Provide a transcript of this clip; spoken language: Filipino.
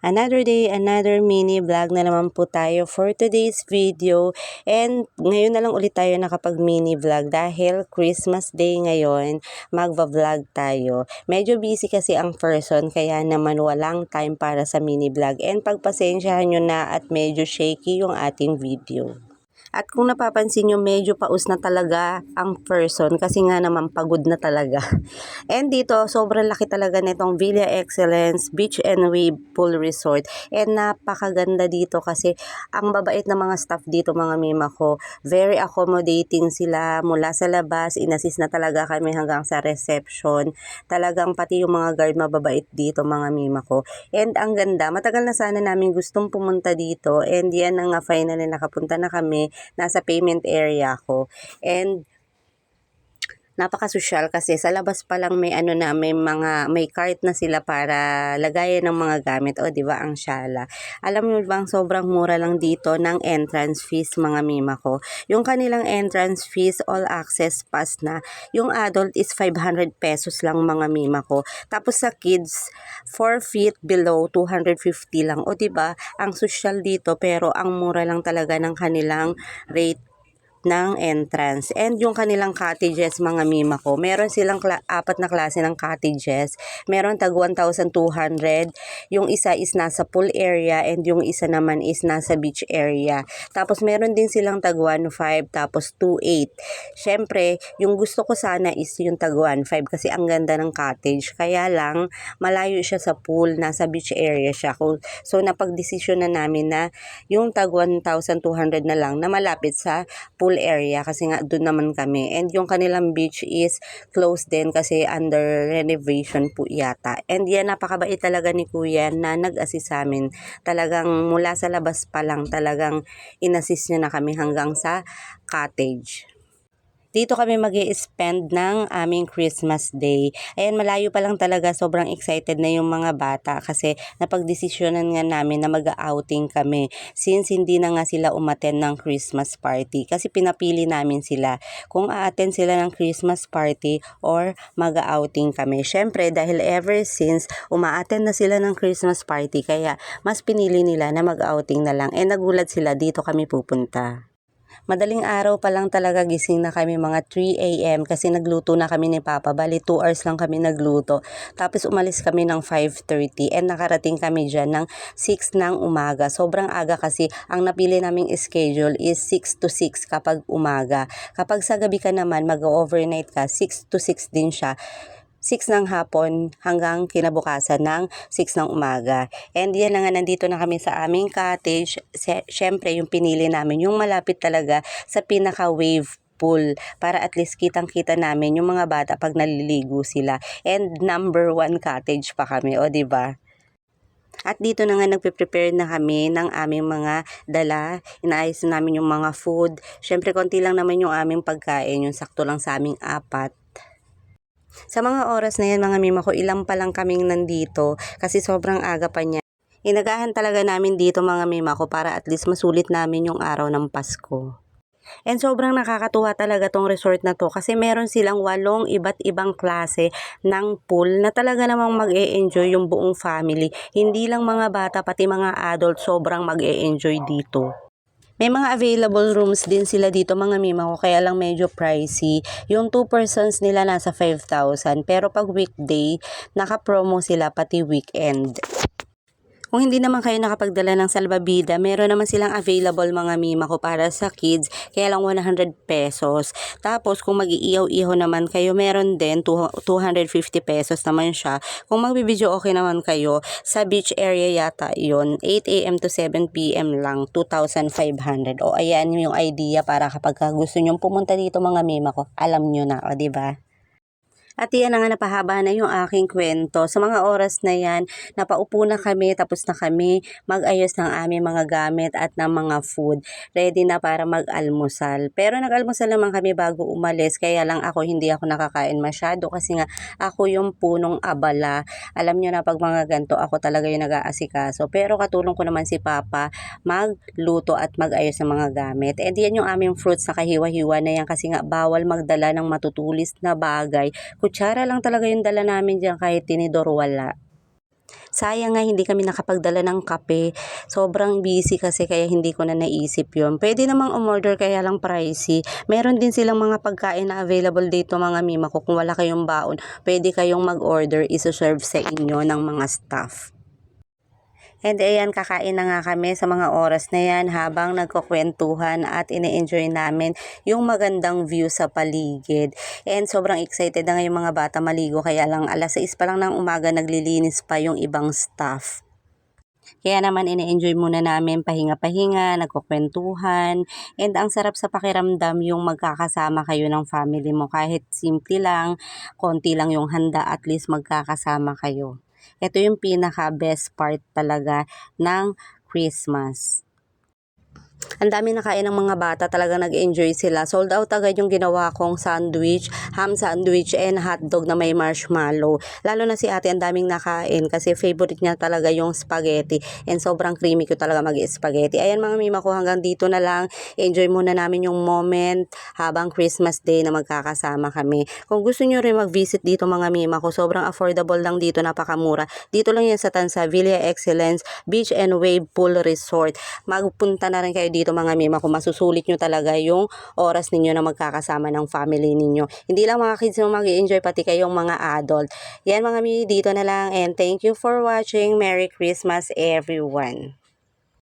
Another day, another mini vlog na naman po tayo for today's video. And ngayon na lang ulit tayo nakapag mini vlog dahil Christmas Day ngayon, magva-vlog tayo. Medyo busy kasi ang person kaya naman walang time para sa mini vlog. And pagpasensyahan nyo na at medyo shaky yung ating video. At kung napapansin nyo, medyo paus na talaga ang person kasi nga naman pagod na talaga. And dito, sobrang laki talaga nitong Villa Excellence Beach and Wave Pool Resort. And napakaganda dito kasi ang babait na mga staff dito, mga mima ko. Very accommodating sila mula sa labas. Inassist na talaga kami hanggang sa reception. Talagang pati yung mga guard mababait dito, mga mima ko. And ang ganda, matagal na sana namin gustong pumunta dito. And yan na nga, finally nakapunta na kami. Nasa payment area ko. And napaka-social kasi sa labas pa lang may may cart na sila para lagayan ng mga gamit, o di ba, ang syala. Alam mo bang sobrang mura lang dito ng entrance fees, mga mima ko. Yung kanilang entrance fees, all access pass na. Yung adult is 500 pesos lang, mga mima ko. Tapos sa kids, 4 feet below 250 lang. O di ba, ang social dito pero ang mura lang talaga ng kanilang rate ng entrance. And yung kanilang cottages, mga mima ko, meron silang apat na klase ng cottages. Meron tag 1,200, yung isa is nasa pool area and yung isa naman is nasa beach area. Tapos meron din silang tag 1,500 tapos 2,800. Syempre, yung gusto ko sana is yung tag 1,500 kasi ang ganda ng cottage. Kaya lang malayo siya sa pool, nasa beach area siya. So napagdesisyon na namin na yung tag 1,200 na lang na malapit sa pool area kasi nga doon naman kami. And yung kanilang beach is closed din kasi under renovation po yata. And yan, napakabait talaga ni Kuya na nag-assist sa amin. Talagang mula sa labas pa lang talagang in-assist niya na kami hanggang sa cottage. Dito kami mag-i-spend ng aming Christmas Day. Ayan, malayo pa lang talaga, sobrang excited na yung mga bata kasi napagdesisyonan nga namin na mag-outing kami since hindi na nga sila umattend ng Christmas party. Kasi pinapili namin sila kung a-attend sila ng Christmas party or mag-outing kami. Syempre, dahil ever since uma-attend na sila ng Christmas party, kaya mas pinili nila na mag-outing na lang. And nagulat sila, dito kami pupunta. Madaling araw pa lang talaga, gising na kami mga 3 AM kasi nagluto na kami ni Papa. Bali 2 hours lang kami nagluto. Tapos umalis kami ng 5:30 and nakarating kami dyan ng 6 ng umaga. Sobrang aga kasi ang napili naming schedule is 6 to 6 kapag umaga. Kapag sa gabi ka naman mag-overnight ka, 6 to 6 din siya. 6 ng hapon hanggang kinabukasan ng 6 ng umaga. And yan na nga, nandito na kami sa aming cottage. Syempre, yung pinili namin, yung malapit talaga sa pinaka-wave pool para at least kitang-kita namin yung mga bata pag naliligo sila. And number 1 cottage pa kami, o diba? At dito na nga nagpe-prepare na kami ng aming mga dala. Inaayos na namin yung mga food. Syempre, konti lang naman yung aming pagkain, yung sakto lang sa aming 4. Sa mga oras na yan, mga mima ko, ilang pa lang kaming nandito kasi sobrang aga pa niya. Inagahan talaga namin dito, mga mima ko, para at least masulit namin yung araw ng Pasko. And sobrang nakakatuwa talaga tong resort na to kasi meron silang 8 iba't ibang klase ng pool na talaga namang mag-e-enjoy yung buong family. Hindi lang mga bata, pati mga adult sobrang mag-e-enjoy dito. May mga available rooms din sila dito, mga mima ko, kaya lang medyo pricey. Yung 2 persons nila nasa 5,000 pero pag weekday, naka-promo sila pati weekend. Kung hindi naman kayo nakapagdala ng salbabida, meron naman silang available, mga mima ko, para sa kids, kaya lang 100 pesos. Tapos kung mag-iihaw-ihaw naman kayo, meron din 250 pesos naman siya. Kung magbibideo okay naman kayo, sa beach area yata yon, 8 AM to 7 PM lang, 2,500. O ayan yung idea para kapag gusto nyong pumunta dito, mga mima ko, alam nyo na, o diba? At yan na nga, napahaba na yung aking kwento. Sa mga oras na yan, napaupo na kami, tapos na kami mag-ayos ng aming mga gamit at ng mga food. Ready na para mag-almusal. Pero nag-almusal naman kami bago umalis, kaya lang hindi ako nakakain masyado kasi nga ako yung punong abala. Alam nyo na, pag mga ganito, ako talaga yung nag-aasikaso. Pero katulong ko naman si Papa magluto at mag-ayos ng mga gamit. And yan yung aming fruits na kahiwa-hiwa na yan kasi nga bawal magdala ng matutulis na bagay. Kutsara lang talaga yung dala namin dyan, kahit tinidor wala. Sayang nga hindi kami nakapagdala ng kape. Sobrang busy kasi kaya hindi ko na naisip yun. Pwede namang umorder kaya lang pricey. Meron din silang mga pagkain na available dito mga mima ko. Kung wala kayong baon, pwede kayong mag-order, iso-serve sa inyo ng mga staff. And ayan, kakain na nga kami sa mga oras na yan habang nagkukwentuhan at ine-enjoy namin yung magandang view sa paligid. And sobrang excited na nga yung mga bata maligo kaya lang alas 6 pa lang ng umaga naglilinis pa yung ibang staff. Kaya naman ine-enjoy muna namin pahinga-pahinga, nagkukwentuhan, and ang sarap sa pakiramdam yung magkakasama kayo ng family mo. Kahit simple lang, konti lang yung handa, at least magkakasama kayo. Ito yung pinaka best part talaga ng Christmas. Ang dami nakain ng mga bata, talagang nag-enjoy sila. Sold out agad yung ginawa kong sandwich, ham sandwich and hotdog na may marshmallow. Lalo na si ate, ang daming nakain kasi favorite niya talaga yung spaghetti and sobrang creamy ko talaga mag-spaghetti. Ayan mga mima ko, hanggang dito na lang. Enjoy muna namin yung moment habang Christmas Day na magkakasama kami. Kung gusto nyo rin mag-visit dito mga mima ko, sobrang affordable lang dito, napakamura. Dito lang yan sa Tansa, Villa Excellence Beach and Wave Pool Resort. Magpunta na rin kayo dito mga mima kung masusulit nyo talaga yung oras ninyo na magkakasama ng family ninyo. Hindi lang mga kids yung mag-enjoy, pati kayong mga adult. Yan mga mimi, dito na lang, and thank you for watching. Merry Christmas everyone.